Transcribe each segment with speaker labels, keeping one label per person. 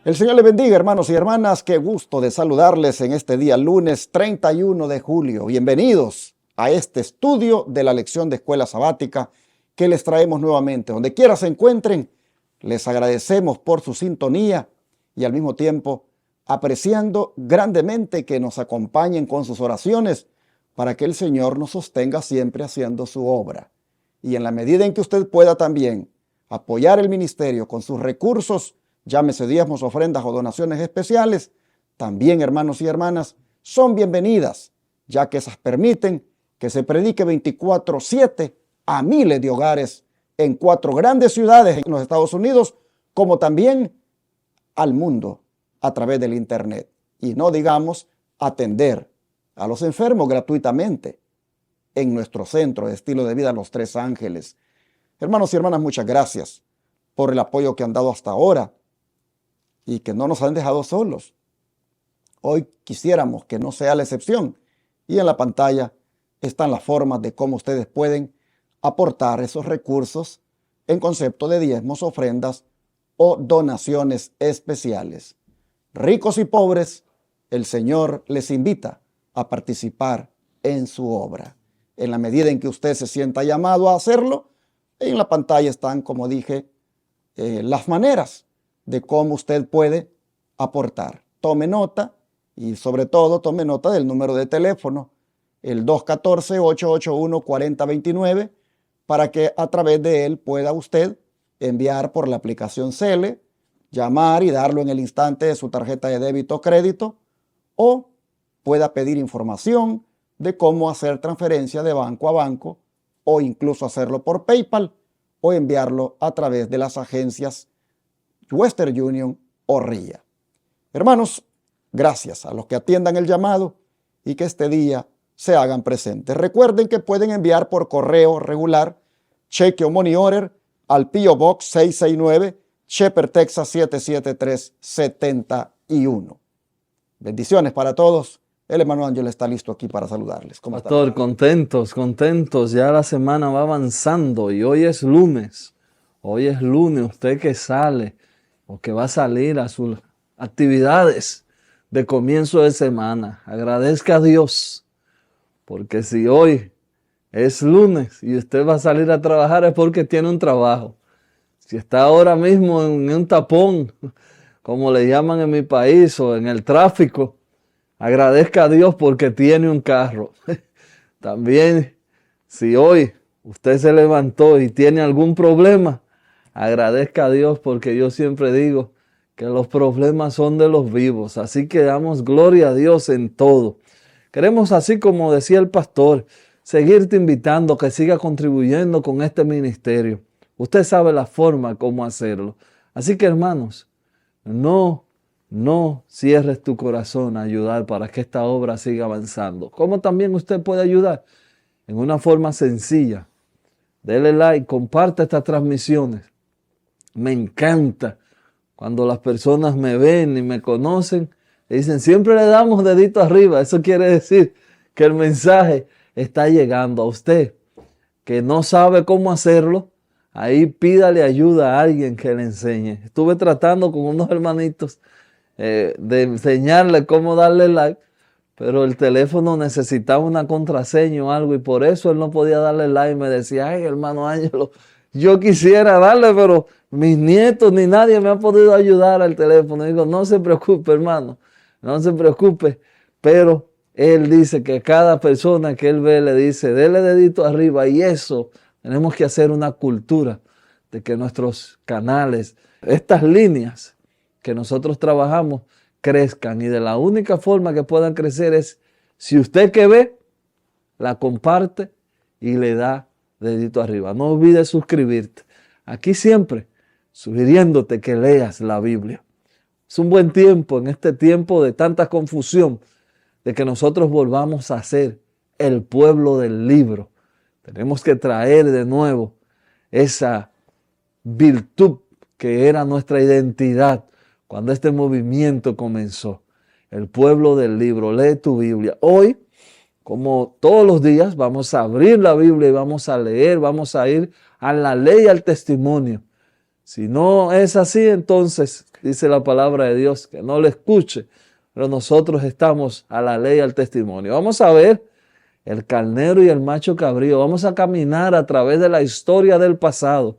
Speaker 1: El Señor les bendiga, hermanos y hermanas. Qué gusto de saludarles en este día lunes 31 de julio. Bienvenidos a este estudio de la lección de escuela sabática que les traemos nuevamente. Donde quiera se encuentren, les agradecemos por su sintonía y al mismo tiempo apreciando grandemente que nos acompañen con sus oraciones para que el Señor nos sostenga siempre haciendo su obra. Y en la medida en que usted pueda también apoyar el ministerio con sus recursos, llámese diezmos, ofrendas o donaciones especiales, también, hermanos y hermanas, son bienvenidas, ya que esas permiten que se predique 24/7 a miles de hogares en 4 grandes ciudades en los Estados Unidos, como también al mundo a través del Internet. Y no digamos atender a los enfermos gratuitamente en nuestro centro de estilo de vida Los Tres Ángeles. Hermanos y hermanas, muchas gracias por el apoyo que han dado hasta ahora y que no nos han dejado solos. Hoy quisiéramos que no sea la excepción. Y en la pantalla están las formas de cómo ustedes pueden aportar esos recursos en concepto de diezmos, ofrendas o donaciones especiales. Ricos y pobres, el Señor les invita a participar en su obra. En la medida en que usted se sienta llamado a hacerlo, en la pantalla están, como dije, las maneras de cómo usted puede aportar. Tome nota y sobre todo tome nota del número de teléfono, el 214-881-4029, para que a través de él pueda usted enviar por la aplicación Cele, llamar y darlo en el instante de su tarjeta de débito o crédito, o pueda pedir información de cómo hacer transferencia de banco a banco, o incluso hacerlo por PayPal, o enviarlo a través de las agencias Western Union o RIA. Hermanos, gracias a los que atiendan el llamado y que este día se hagan presentes. Recuerden que pueden enviar por correo regular, cheque o money order al P.O. Box 669, Shepherd, Texas 77371. Bendiciones para todos. El hermano Ángel está listo aquí para saludarles. ¿Cómo están?
Speaker 2: Pastor, contentos. Ya la semana va avanzando y hoy es lunes. Hoy es lunes. Usted que sale o que va a salir a sus actividades de comienzo de semana, agradezca a Dios. Porque si hoy es lunes y usted va a salir a trabajar es porque tiene un trabajo. Si está ahora mismo en un tapón, como le llaman en mi país, o en el tráfico, agradezca a Dios porque tiene un carro. También, si hoy usted se levantó y tiene algún problema, agradezca a Dios porque yo siempre digo que los problemas son de los vivos. Así que damos gloria a Dios en todo. Queremos, así como decía el pastor, seguirte invitando a que siga contribuyendo con este ministerio. Usted sabe la forma cómo hacerlo. Así que, hermanos, no cierres tu corazón a ayudar para que esta obra siga avanzando. ¿Cómo también usted puede ayudar? En una forma sencilla. Dele like, comparte estas transmisiones. Me encanta cuando las personas me ven y me conocen y dicen, siempre le damos dedito arriba. Eso quiere decir que el mensaje está llegando a usted. Que no sabe cómo hacerlo, ahí pídale ayuda a alguien que le enseñe. Estuve tratando con unos hermanitos de enseñarle cómo darle like, pero el teléfono necesitaba una contraseña o algo y por eso él no podía darle like. Me decía, ay, hermano Ángelo, yo quisiera darle, pero mis nietos ni nadie me ha podido ayudar al teléfono. Digo, no se preocupe, hermano, no se preocupe, pero él dice que cada persona que él ve le dice, dele dedito arriba, y eso tenemos que hacer una cultura de que nuestros canales, estas líneas que nosotros trabajamos, crezcan. Y de la única forma que puedan crecer es si usted que ve, la comparte y le da dedito arriba. No olvides suscribirte. Aquí siempre sugiriéndote que leas la Biblia. Es un buen tiempo, en este tiempo de tanta confusión, de que nosotros volvamos a ser el pueblo del libro. Tenemos que traer de nuevo esa virtud que era nuestra identidad cuando este movimiento comenzó. El pueblo del libro. Lee tu Biblia. Hoy, como todos los días, vamos a abrir la Biblia y vamos a leer, vamos a ir a la ley y al testimonio. Si no es así, entonces dice la palabra de Dios que no le escuche, pero nosotros estamos a la ley, al testimonio. Vamos a ver el carnero y el macho cabrío. Vamos a caminar a través de la historia del pasado.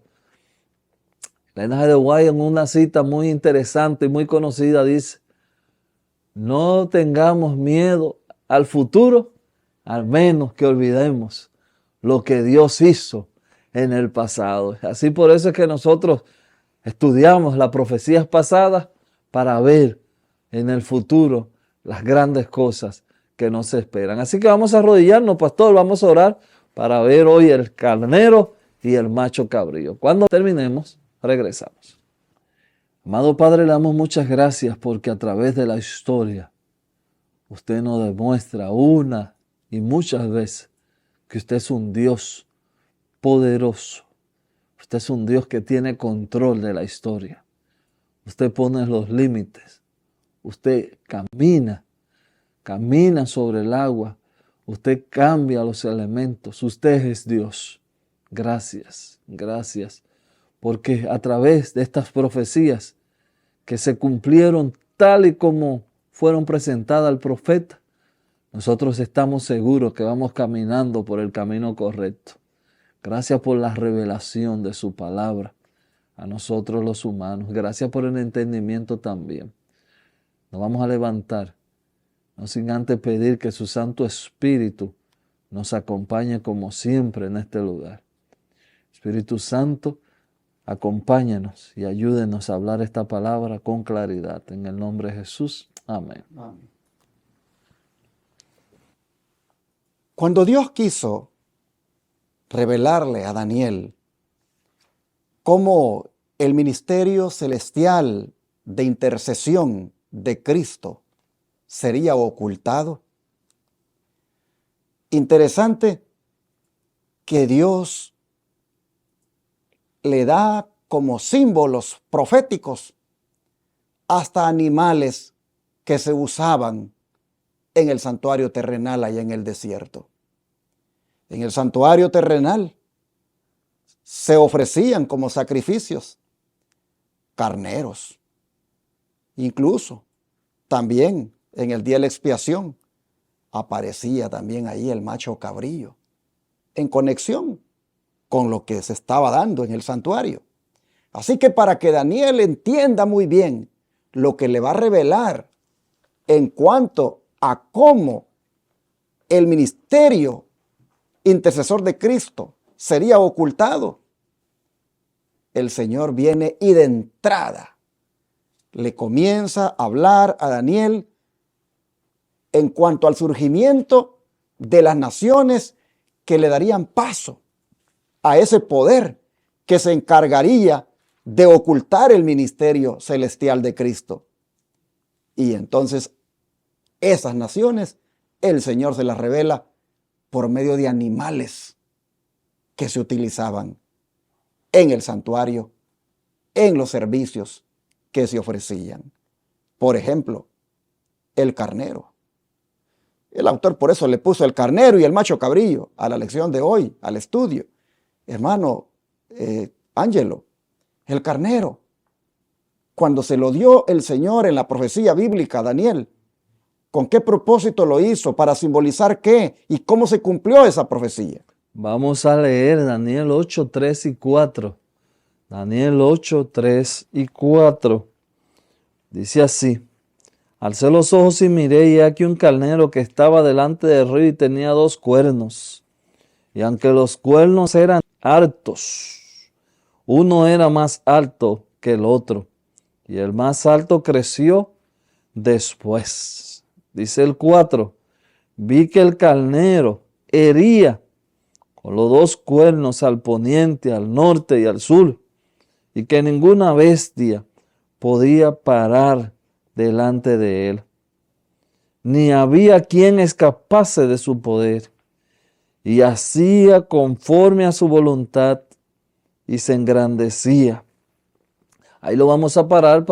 Speaker 2: Elena G. de White, en una cita muy interesante y muy conocida, dice: no tengamos miedo al futuro, al menos que olvidemos lo que Dios hizo en el pasado. Así por eso es que nosotros estudiamos las profecías pasadas para ver en el futuro las grandes cosas que nos esperan. Así que vamos a arrodillarnos, pastor, vamos a orar para ver hoy el carnero y el macho cabrío. Cuando terminemos, regresamos. Amado Padre, le damos muchas gracias porque a través de la historia usted nos demuestra una y muchas veces que usted es un Dios poderoso. Usted es un Dios que tiene control de la historia. Usted pone los límites. Usted camina sobre el agua. Usted cambia los elementos. Usted es Dios. Gracias, gracias. Porque a través de estas profecías que se cumplieron tal y como fueron presentadas al profeta, nosotros estamos seguros que vamos caminando por el camino correcto. Gracias por la revelación de su palabra a nosotros los humanos. Gracias por el entendimiento también. Nos vamos a levantar, no sin antes pedir que su Santo Espíritu nos acompañe como siempre en este lugar. Espíritu Santo, acompáñanos y ayúdenos a hablar esta palabra con claridad. En el nombre de Jesús. Amén.
Speaker 1: Amén. Cuando Dios quiso revelarle a Daniel cómo el ministerio celestial de intercesión de Cristo sería ocultado, interesante que Dios le da como símbolos proféticos hasta animales que se usaban en el santuario terrenal allá en el desierto. En el santuario terrenal se ofrecían como sacrificios carneros. Incluso también en el día de la expiación aparecía también ahí el macho cabrío en conexión con lo que se estaba dando en el santuario. Así que para que Daniel entienda muy bien lo que le va a revelar en cuanto a cómo el ministerio intercesor de Cristo sería ocultado, el Señor viene y de entrada le comienza a hablar a Daniel en cuanto al surgimiento de las naciones que le darían paso a ese poder que se encargaría de ocultar el ministerio celestial de Cristo. Y entonces esas naciones el Señor se las revela por medio de animales que se utilizaban en el santuario, en los servicios que se ofrecían. Por ejemplo, el carnero. El autor por eso le puso el carnero y el macho cabrillo a la lección de hoy, al estudio. Hermano Ángelo, el carnero, cuando se lo dio el Señor en la profecía bíblica a Daniel, ¿con qué propósito lo hizo? ¿Para simbolizar qué? ¿Y cómo se cumplió esa profecía?
Speaker 2: Vamos a leer Daniel 8, 3 y 4. Daniel 8, 3 y 4. Dice así: alcé los ojos y miré, y aquí un carnero que estaba delante del río y tenía 2 cuernos. Y aunque los cuernos eran hartos, uno era más alto que el otro, y el más alto creció después. Dice el 4, vi que el carnero hería con los 2 cuernos al poniente, al norte y al sur, y que ninguna bestia podía parar delante de él, ni había quien escapase de su poder, y hacía conforme a su voluntad, y se engrandecía. Ahí lo vamos a parar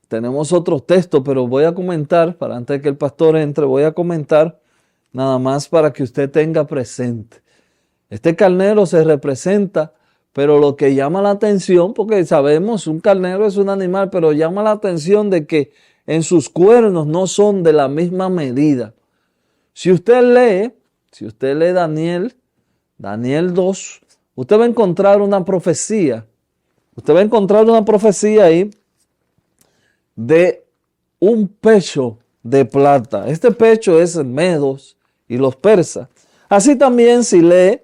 Speaker 2: tenemos otros textos, pero voy a comentar, para antes de que el pastor entre, voy a comentar nada más para que usted tenga presente. Este carnero se representa Pero lo que llama la atención, porque sabemos, un carnero es un animal, pero llama la atención de que en sus cuernos no son de la misma medida. Si usted lee Daniel 2, usted va a encontrar una profecía. Usted va a encontrar una profecía ahí de un pecho de plata. Este pecho es medos y los persas. Así también si lee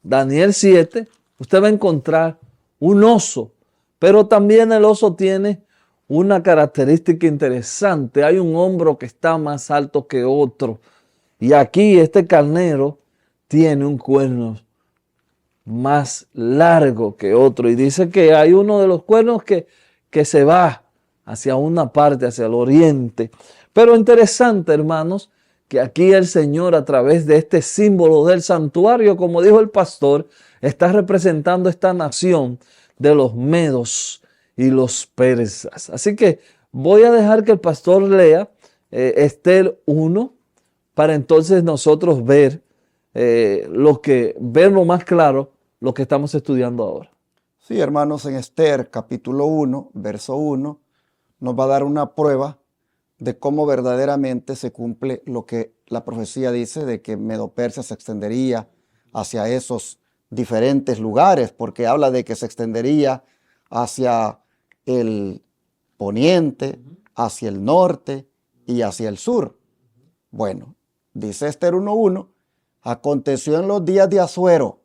Speaker 2: Daniel 7, usted va a encontrar un oso, pero también el oso tiene una característica interesante. Hay un hombro que está más alto que otro. Y aquí este carnero tiene un cuerno más largo que otro. Y dice que hay uno de los cuernos que se va hacia una parte, hacia el oriente. Pero interesante, hermanos, que aquí el Señor, a través de este símbolo del santuario, como dijo el pastor, está representando esta nación de los medos y los persas. Así que voy a dejar que el pastor lea Esther 1 para entonces nosotros ver verlo más claro lo que estamos estudiando ahora.
Speaker 1: Sí, hermanos, en Esther capítulo 1, verso 1, nos va a dar una prueba de cómo verdaderamente se cumple lo que la profecía dice de que Medo-Persia se extendería hacia esos diferentes lugares, porque habla de que se extendería hacia el poniente, hacia el norte y hacia el sur. Bueno, dice Esther 1:1, aconteció en los días de Asuero,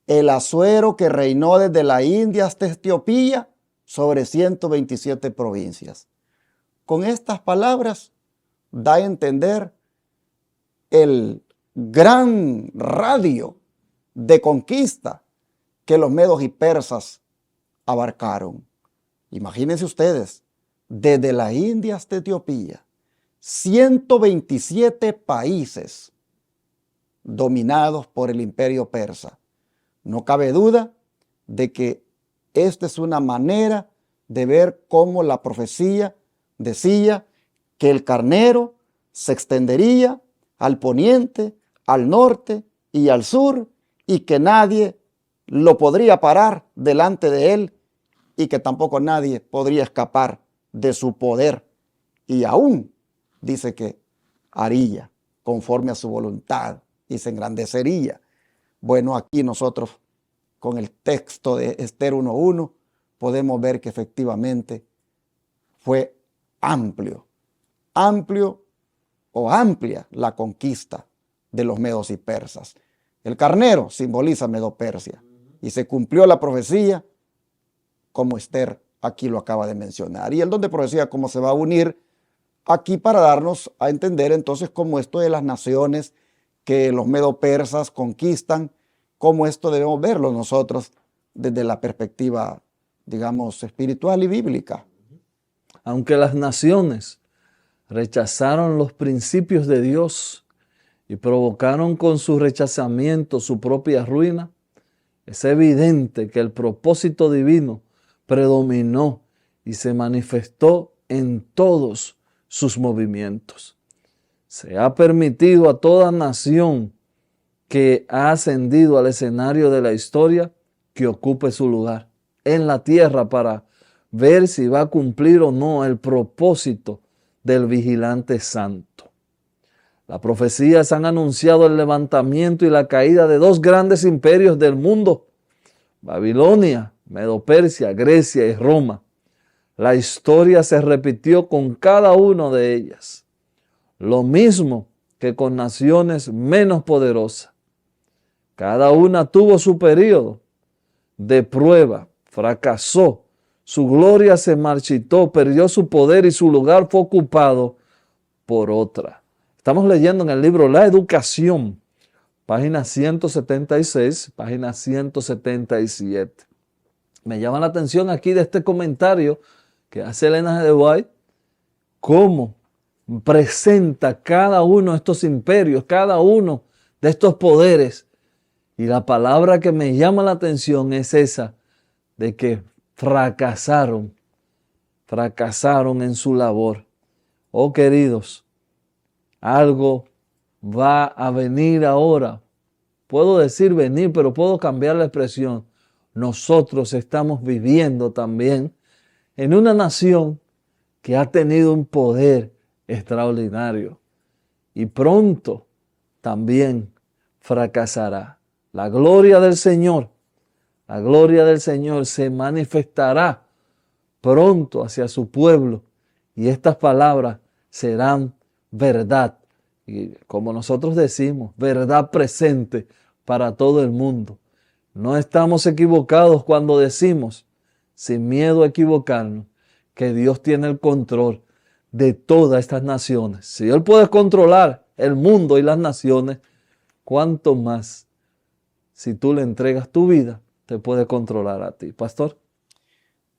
Speaker 1: el Asuero que reinó desde la India hasta Etiopía sobre 127 provincias. Con estas palabras da a entender el gran radio de conquista que los medos y persas abarcaron. Imagínense ustedes, desde la India hasta Etiopía, 127 países dominados por el imperio persa. No cabe duda de que esta es una manera de ver cómo la profecía decía que el carnero se extendería al poniente, al norte y al sur, y que nadie lo podría parar delante de él, y que tampoco nadie podría escapar de su poder. Y aún dice que haría conforme a su voluntad y se engrandecería. Bueno, aquí nosotros con el texto de Esther 1:1 podemos ver que efectivamente fue amplio o amplia la conquista de los medos y persas. El carnero simboliza Medo-Persia y se cumplió la profecía como Esther aquí lo acaba de mencionar. Y el don de profecía cómo se va a unir aquí para darnos a entender entonces cómo esto de las naciones que los medo-persas conquistan, cómo esto debemos verlo nosotros desde la perspectiva, digamos, espiritual y bíblica.
Speaker 2: Aunque las naciones rechazaron los principios de Dios y provocaron con su rechazamiento su propia ruina, es evidente que el propósito divino predominó y se manifestó en todos sus movimientos. Se ha permitido a toda nación que ha ascendido al escenario de la historia que ocupe su lugar en la tierra para ver si va a cumplir o no el propósito del vigilante santo. Las profecías han anunciado el levantamiento y la caída de dos grandes imperios del mundo, Babilonia, Medo-Persia, Grecia y Roma. La historia se repitió con cada una de ellas, lo mismo que con naciones menos poderosas. Cada una tuvo su periodo de prueba, fracasó, su gloria se marchitó, perdió su poder y su lugar fue ocupado por otra. Estamos leyendo en el libro La Educación, página 176, página 177. Me llama la atención aquí de este comentario que hace Elena G. de White, cómo presenta cada uno de estos imperios, cada uno de estos poderes. Y la palabra que me llama la atención es esa, de que fracasaron en su labor. Oh queridos, algo va a venir ahora. Puedo decir venir, pero puedo cambiar la expresión. nosotros estamos viviendo también en una nación que ha tenido un poder extraordinario y pronto también fracasará. La gloria del Señor se manifestará pronto hacia su pueblo y estas palabras serán verdad. Y como nosotros decimos, verdad presente para todo el mundo. No estamos equivocados cuando decimos, sin miedo a equivocarnos, que Dios tiene el control de todas estas naciones. Si Él puede controlar el mundo y las naciones, ¿cuánto más si tú le entregas tu vida, te puede controlar a ti? Pastor.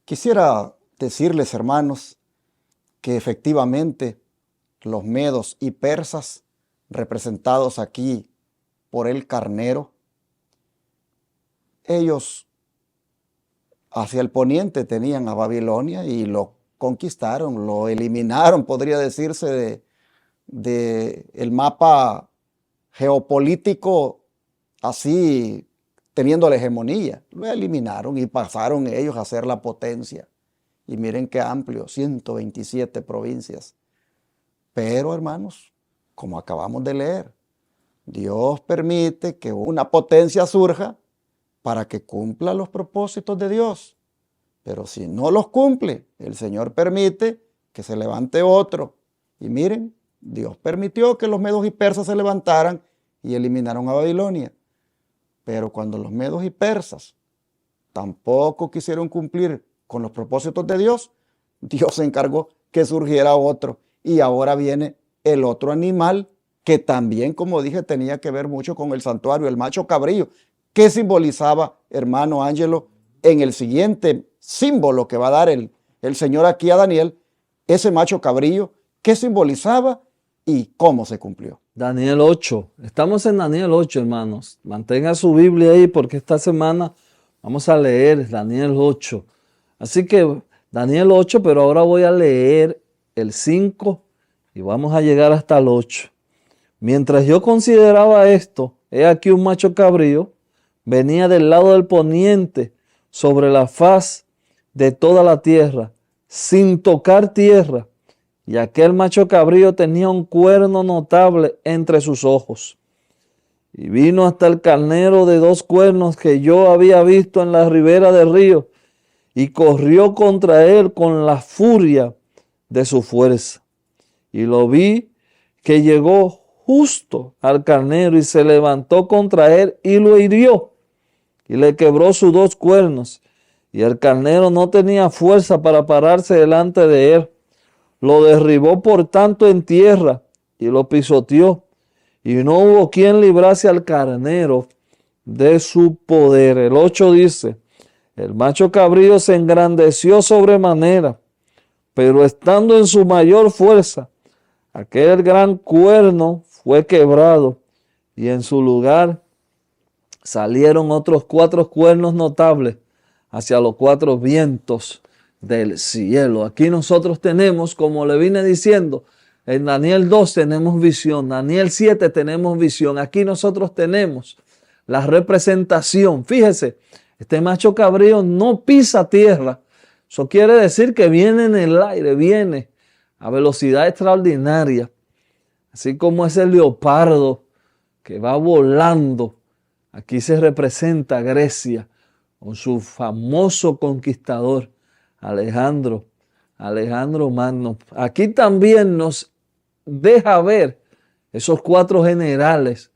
Speaker 1: Quisiera decirles, hermanos, que efectivamente los medos y persas, representados aquí por el carnero, ellos hacia el poniente tenían a Babilonia y lo conquistaron, lo eliminaron, podría decirse, de el mapa geopolítico, así teniendo la hegemonía. Lo eliminaron y pasaron ellos a ser la potencia. Y miren qué amplio, 127 provincias. Pero, hermanos, como acabamos de leer, Dios permite que una potencia surja para que cumpla los propósitos de Dios. Pero si no los cumple, el Señor permite que se levante otro. Y miren, Dios permitió que los medos y persas se levantaran y eliminaron a Babilonia. Pero cuando los medos y persas tampoco quisieron cumplir con los propósitos de Dios, Dios se encargó que surgiera otro. Y ahora viene el otro animal que también, como dije, tenía que ver mucho con el santuario, el macho cabrío. ¿Qué simbolizaba, hermano Ángelo, en el siguiente símbolo que va a dar el Señor aquí a Daniel? Ese macho cabrío, ¿qué simbolizaba y cómo se cumplió?
Speaker 2: Daniel 8. Estamos en Daniel 8, hermanos. Mantenga su Biblia ahí porque esta semana vamos a leer Daniel 8. Así que Daniel 8, pero ahora voy a leer el 5 y vamos a llegar hasta el 8. Mientras yo consideraba esto, he aquí un macho cabrío venía del lado del poniente sobre la faz de toda la tierra, sin tocar tierra. Y aquel macho cabrío tenía un cuerno notable entre sus ojos. Y vino hasta el carnero de 2 cuernos que yo había visto en la ribera del río, y corrió contra él con la furia de su fuerza. Y lo vi que llegó justo al carnero y se levantó contra él y lo hirió y le quebró sus 2 cuernos. Y el carnero no tenía fuerza para pararse delante de él. Lo derribó por tanto en tierra y lo pisoteó. Y no hubo quien librase al carnero de su poder. El 8 dice, el macho cabrío se engrandeció sobremanera, pero estando en su mayor fuerza, aquel gran cuerno fue quebrado y en su lugar salieron otros 4 cuernos notables hacia los 4 vientos del cielo. Aquí nosotros tenemos, como le vine diciendo, en Daniel 2 tenemos visión, Daniel 7 tenemos visión. Aquí nosotros tenemos la representación. Fíjese, este macho cabrío no pisa tierra. Eso quiere decir que viene en el aire, viene a velocidad extraordinaria. Así como ese leopardo que va volando. Aquí se representa Grecia con su famoso conquistador, Alejandro Magno. Aquí también nos deja ver esos 4 generales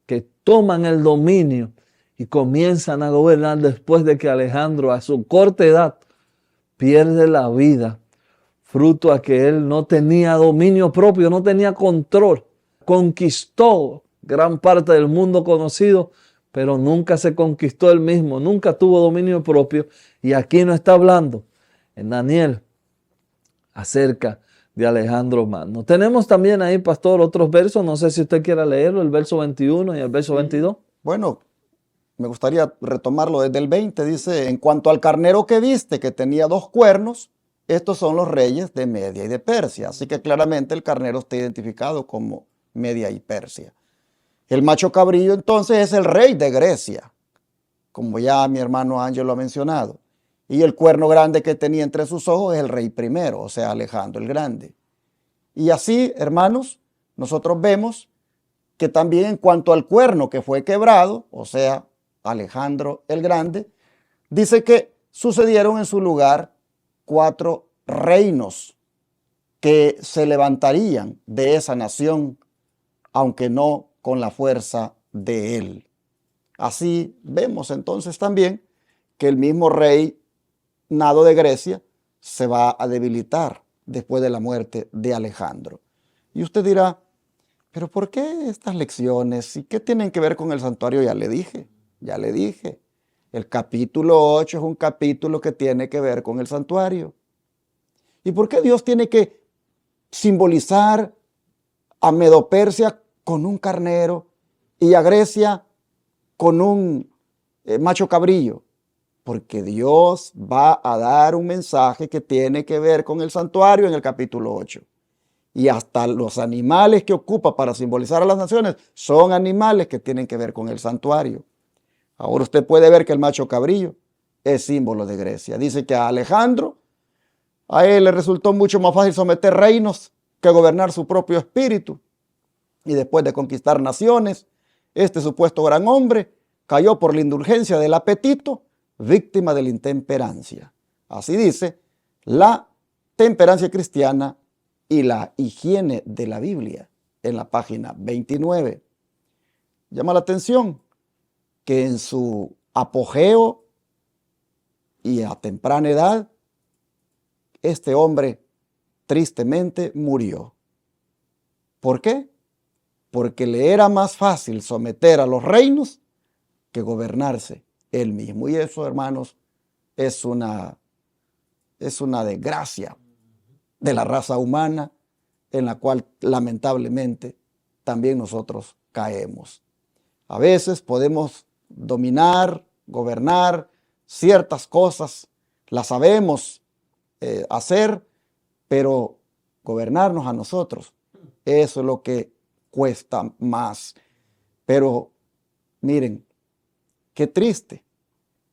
Speaker 2: que toman el dominio y comienzan a gobernar después de que Alejandro a su corta edad pierde la vida, fruto a que él no tenía dominio propio, no tenía control. Conquistó gran parte del mundo conocido, pero nunca se conquistó él mismo, nunca tuvo dominio propio. Y aquí nos está hablando en Daniel acerca de Alejandro Magno. Tenemos también ahí, pastor, otros versos, no sé si usted quiera leerlo, el verso 21 y el verso 22.
Speaker 1: Bueno, me gustaría retomarlo desde el 20. Dice, en cuanto al carnero que viste, que tenía 2 cuernos, estos son los reyes de Media y de Persia. Así que claramente el carnero está identificado como Media y Persia. El macho cabrillo entonces es el rey de Grecia. como ya mi hermano Ángel lo ha mencionado. Y el cuerno grande que tenía entre sus ojos es el rey primero, o sea, Alejandro el Grande. Y así, hermanos, nosotros vemos que también en cuanto al cuerno que fue quebrado, o sea, Alejandro el Grande, dice que sucedieron en su lugar 4 reinos que se levantarían de esa nación, aunque no con la fuerza de él. Así vemos entonces también que el mismo rey Nado de Grecia se va a debilitar después de la muerte de Alejandro. Y usted dirá, pero ¿por qué estas lecciones? ¿Y qué tienen que ver con el santuario? Ya le dije. El capítulo 8 es un capítulo que tiene que ver con el santuario. ¿Y por qué Dios tiene que simbolizar a Medo-Persia con un carnero y a Grecia con un macho cabrillo? Porque Dios va a dar un mensaje que tiene que ver con el santuario en el capítulo 8. Y hasta los animales que ocupa para simbolizar a las naciones son animales que tienen que ver con el santuario. Ahora usted puede ver que el macho cabrillo es símbolo de Grecia. Dice que a Alejandro, a él le resultó mucho más fácil someter reinos que gobernar su propio espíritu. Y después de conquistar naciones, este supuesto gran hombre cayó por la indulgencia del apetito, víctima de la intemperancia. Así dice la temperancia cristiana y la higiene de la Biblia en la página 29. Llama la atención que en su apogeo y a temprana edad, este hombre tristemente murió. ¿Por qué? Porque le era más fácil someter a los reinos que gobernarse él mismo. Y eso, hermanos, es una desgracia de la raza humana en la cual lamentablemente también nosotros caemos. A veces podemos dominar, gobernar ciertas cosas, las sabemos hacer, pero gobernarnos a nosotros, eso es lo que cuesta más. Pero miren, qué triste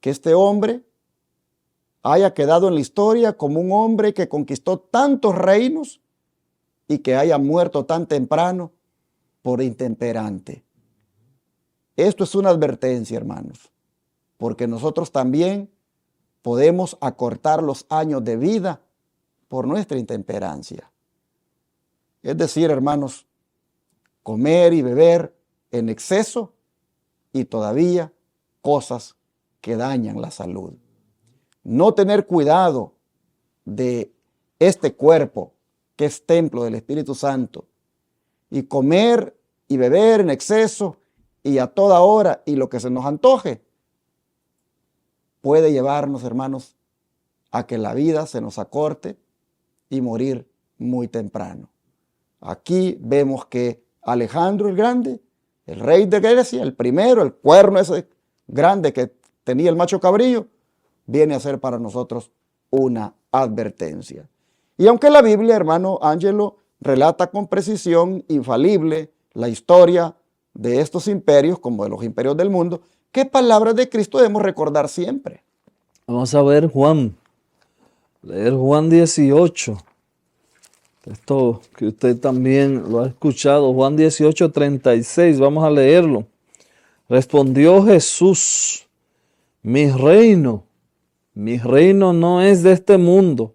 Speaker 1: que este hombre haya quedado en la historia como un hombre que conquistó tantos reinos y que haya muerto tan temprano por intemperante. Esto es una advertencia, hermanos, porque nosotros también podemos acortar los años de vida por nuestra intemperancia. Es decir, hermanos, comer y beber en exceso y todavía cosas que dañan la salud. No tener cuidado de este cuerpo que es templo del Espíritu Santo y comer y beber en exceso y a toda hora y lo que se nos antoje puede llevarnos, hermanos, a que la vida se nos acorte y morir muy temprano. Aquí vemos que Alejandro el Grande, el rey de Grecia, el primero, el cuerno ese grande que tenía el macho cabrillo, viene a ser para nosotros una advertencia. Y aunque la Biblia, hermano Ángelo, relata con precisión infalible la historia de estos imperios, como de los imperios del mundo, ¿qué palabras de Cristo debemos recordar siempre?
Speaker 2: Vamos a ver leer Juan 18. Esto que usted también lo ha escuchado, Juan 18, 36, vamos a leerlo. Respondió Jesús, mi reino no es de este mundo.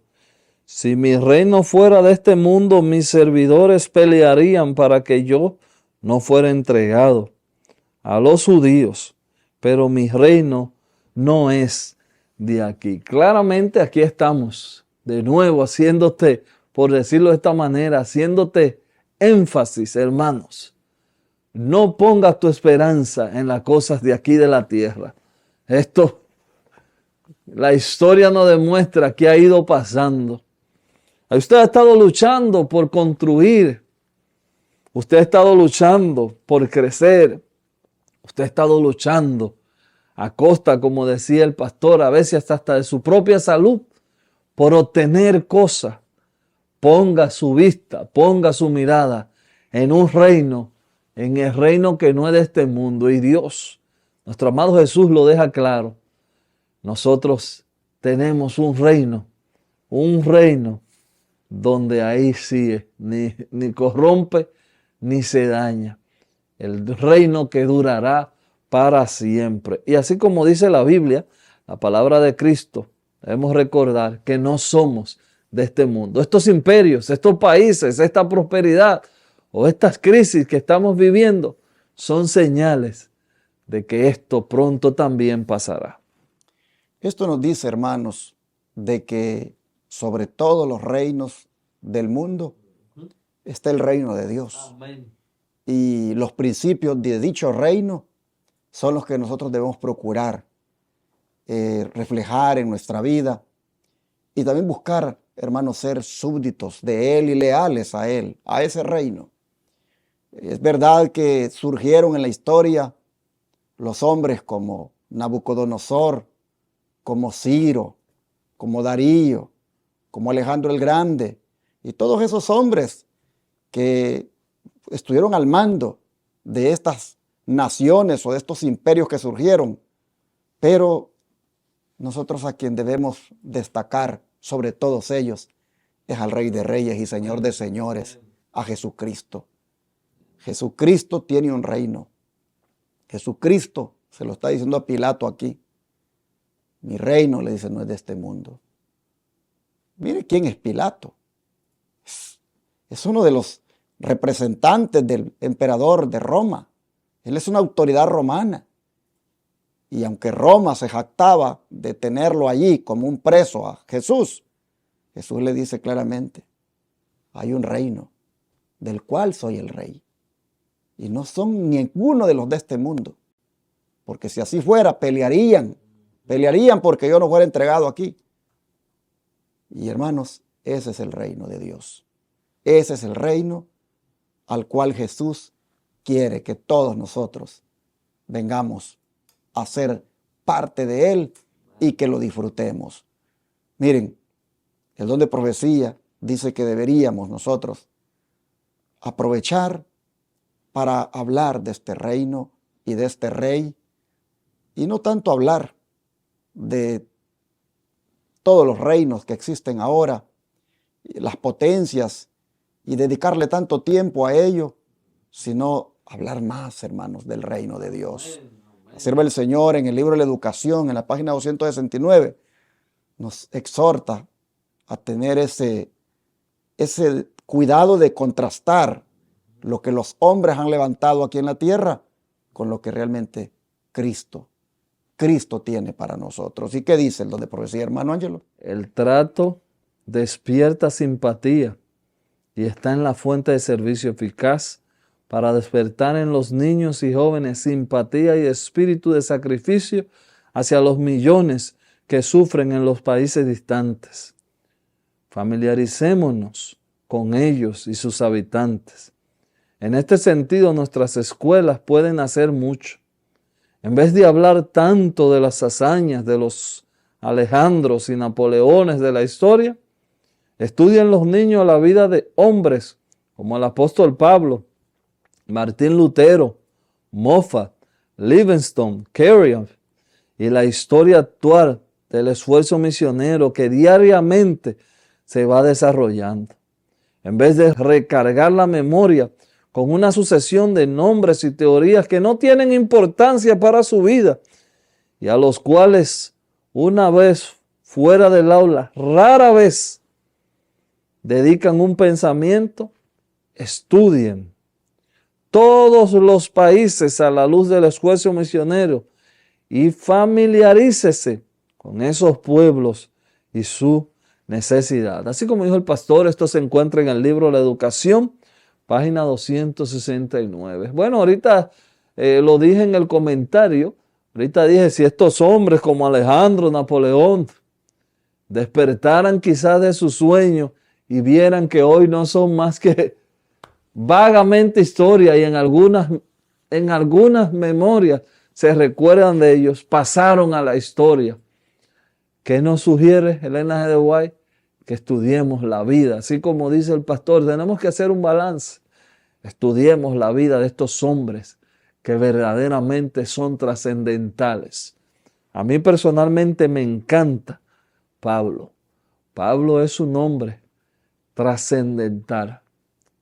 Speaker 2: Si mi reino fuera de este mundo, mis servidores pelearían para que yo no fuera entregado a los judíos, pero mi reino no es de aquí. Claramente aquí estamos de nuevo haciéndote, por decirlo de esta manera, haciéndote énfasis, hermanos. No pongas tu esperanza en las cosas de aquí de la tierra. La historia nos demuestra que ha ido pasando. Usted ha estado luchando por construir. Usted ha estado luchando por crecer. Usted ha estado luchando a costa, como decía el pastor, a veces hasta de su propia salud, por obtener cosas. Ponga su vista, ponga su mirada en un reino, en el reino que no es de este mundo. Y Dios Nuestro amado Jesús lo deja claro. Nosotros tenemos un reino donde ahí sí ni corrompe ni se daña. El reino que durará para siempre. Y así como dice la Biblia, la palabra de Cristo, debemos recordar que no somos de este mundo. Estos imperios, estos países, esta prosperidad o estas crisis que estamos viviendo son señales de que esto pronto también pasará.
Speaker 1: Esto nos dice, hermanos, de que sobre todos los reinos del mundo está el reino de Dios.
Speaker 2: Amén.
Speaker 1: Y los principios de dicho reino son los que nosotros debemos procurar reflejar en nuestra vida y también buscar, hermanos, ser súbditos de Él y leales a Él, a ese reino. Es verdad que surgieron en la historia los hombres como Nabucodonosor, como Ciro, como Darío, como Alejandro el Grande, y todos esos hombres que estuvieron al mando de estas naciones o de estos imperios que surgieron, pero nosotros a quien debemos destacar sobre todos ellos es al Rey de Reyes y Señor de Señores, a Jesucristo. Jesucristo tiene un reino. Jesucristo se lo está diciendo a Pilato aquí. Mi reino, le dice, no es de este mundo. Mire quién es Pilato. Es uno de los representantes del emperador de Roma. Él es una autoridad romana. Y aunque Roma se jactaba de tenerlo allí como un preso a Jesús, Jesús le dice claramente, hay un reino del cual soy el rey. Y no son ninguno de los de este mundo. Porque si así fuera, pelearían porque yo no fuera entregado aquí. Y hermanos, ese es el reino de Dios. Ese es el reino al cual Jesús quiere que todos nosotros vengamos a ser parte de Él y que lo disfrutemos. Miren, el don de profecía dice que deberíamos nosotros aprovechar para hablar de este reino y de este rey, y no tanto hablar de todos los reinos que existen ahora, las potencias, y dedicarle tanto tiempo a ello, sino hablar más, hermanos, del reino de Dios. Sirve el Señor en el libro de la Educación, en la página 269, nos exhorta a tener ese cuidado de contrastar lo que los hombres han levantado aquí en la tierra con lo que realmente Cristo tiene para nosotros. ¿Y qué dice el don de profecía, hermano Ángelo?
Speaker 2: El trato despierta simpatía y está en la fuente de servicio eficaz para despertar en los niños y jóvenes simpatía y espíritu de sacrificio hacia los millones que sufren en los países distantes. Familiaricémonos con ellos y sus habitantes. En este sentido, nuestras escuelas pueden hacer mucho. En vez de hablar tanto de las hazañas de los Alejandros y Napoleones de la historia, estudien los niños la vida de hombres como el apóstol Pablo, Martín Lutero, Moffat, Livingstone, Carrier, y la historia actual del esfuerzo misionero que diariamente se va desarrollando. En vez de recargar la memoria con una sucesión de nombres y teorías que no tienen importancia para su vida y a los cuales una vez fuera del aula, rara vez dedican un pensamiento, estudien todos los países a la luz del esfuerzo misionero y familiarícese con esos pueblos y su necesidad. Así como dijo el pastor, esto se encuentra en el libro La Educación, página 269. Bueno, ahorita lo dije en el comentario, ahorita dije, si estos hombres como Alejandro, Napoleón, despertaran quizás de su sueño y vieran que hoy no son más que vagamente historia y en algunas memorias se recuerdan de ellos, pasaron a la historia. ¿Qué nos sugiere Elena G. de White? Que estudiemos la vida. Así como dice el pastor, tenemos que hacer un balance. Estudiemos la vida de estos hombres que verdaderamente son trascendentales. A mí personalmente me encanta Pablo. Pablo es un hombre trascendental.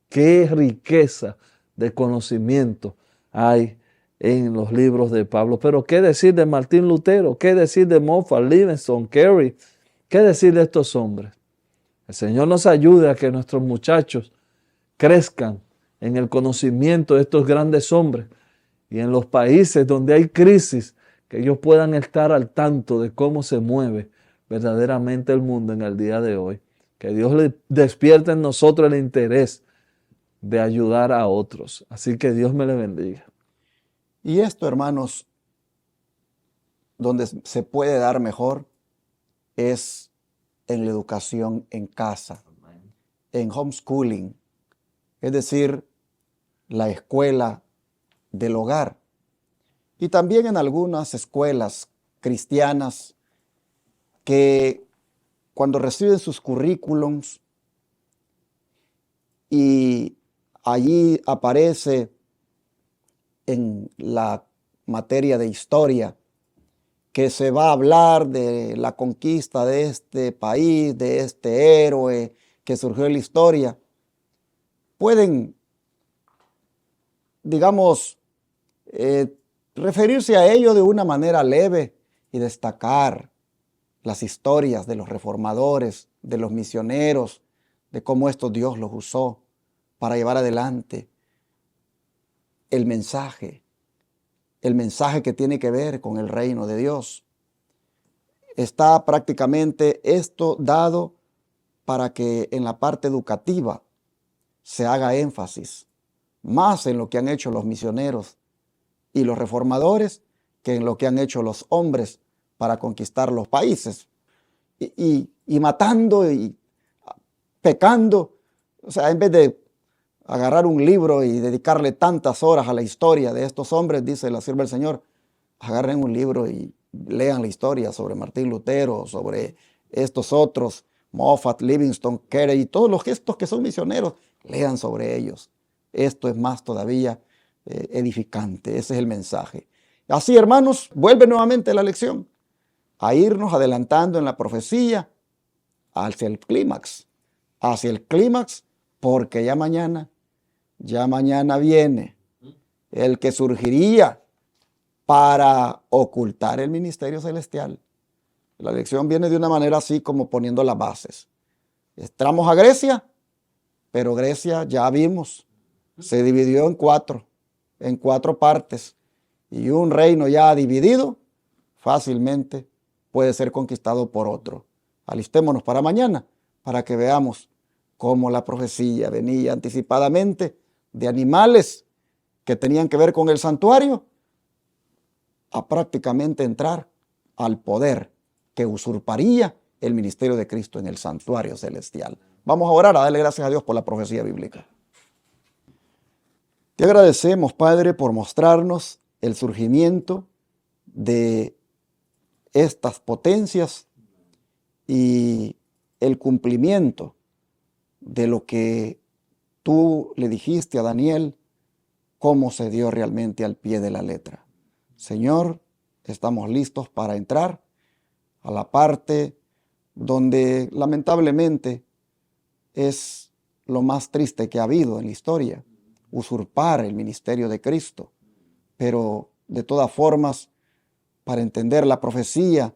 Speaker 2: Qué riqueza de conocimiento hay en los libros de Pablo. Pero ¿qué decir de Martín Lutero? ¿Qué decir de Moffat, Livingston, Carey? ¿Qué decir de estos hombres? El Señor nos ayude a que nuestros muchachos crezcan en el conocimiento de estos grandes hombres y en los países donde hay crisis, que ellos puedan estar al tanto de cómo se mueve verdaderamente el mundo en el día de hoy. Que Dios le despierte en nosotros el interés de ayudar a otros. Así que Dios me le bendiga.
Speaker 1: Y esto, hermanos, donde se puede dar mejor es en la educación en casa, en homeschooling, es decir, la escuela del hogar. Y también en algunas escuelas cristianas que cuando reciben sus currículums y allí aparece en la materia de historia que se va a hablar de la conquista de este país, de este héroe que surgió en la historia, pueden, digamos, referirse a ello de una manera leve y destacar las historias de los reformadores, de los misioneros, de cómo estos Dios los usó para llevar adelante el mensaje que tiene que ver con el reino de Dios. Está prácticamente esto dado para que en la parte educativa se haga énfasis más en lo que han hecho los misioneros y los reformadores que en lo que han hecho los hombres para conquistar los países. Y matando y pecando, o sea, en vez de agarrar un libro y dedicarle tantas horas a la historia de estos hombres, dice la sierva del Señor, agarren un libro y lean la historia sobre Martín Lutero, sobre estos otros, Moffat, Livingston, Carey y todos los estos que son misioneros, lean sobre ellos. Esto es más todavía edificante, ese es el mensaje. Así, hermanos, vuelve nuevamente la lección a irnos adelantando en la profecía hacia el clímax, porque ya mañana viene el que surgiría para ocultar el ministerio celestial. La lección viene de una manera así como poniendo las bases. Entramos a Grecia, pero Grecia ya vimos, se dividió en cuatro partes, y un reino ya dividido fácilmente puede ser conquistado por otro. Alistémonos para mañana, para que veamos cómo la profecía venía anticipadamente de animales que tenían que ver con el santuario a prácticamente entrar al poder que usurparía el ministerio de Cristo en el santuario celestial. Vamos a orar, a darle gracias a Dios por la profecía bíblica. Te agradecemos, Padre, por mostrarnos el surgimiento de estas potencias y el cumplimiento de lo que tú le dijiste a Daniel, cómo se dio realmente al pie de la letra. Señor, estamos listos para entrar a la parte donde lamentablemente es lo más triste que ha habido en la historia, usurpar el ministerio de Cristo. Pero de todas formas, para entender la profecía,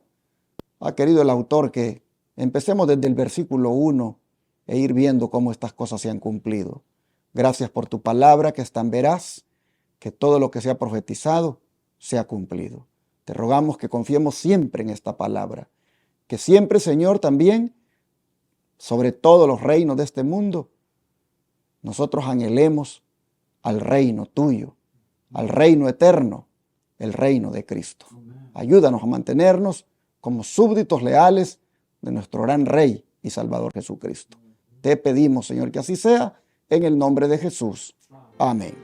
Speaker 1: ha querido el autor que empecemos desde el versículo 1 e ir viendo cómo estas cosas se han cumplido. Gracias por tu palabra que es tan veraz, que todo lo que se ha profetizado se ha cumplido. Te rogamos que confiemos siempre en esta palabra, que siempre, Señor, también, sobre todos los reinos de este mundo, nosotros anhelemos al reino tuyo, al reino eterno, el reino de Cristo. Ayúdanos a mantenernos como súbditos leales de nuestro gran Rey y Salvador Jesucristo. Te pedimos, Señor, que así sea, en el nombre de Jesús. Amén.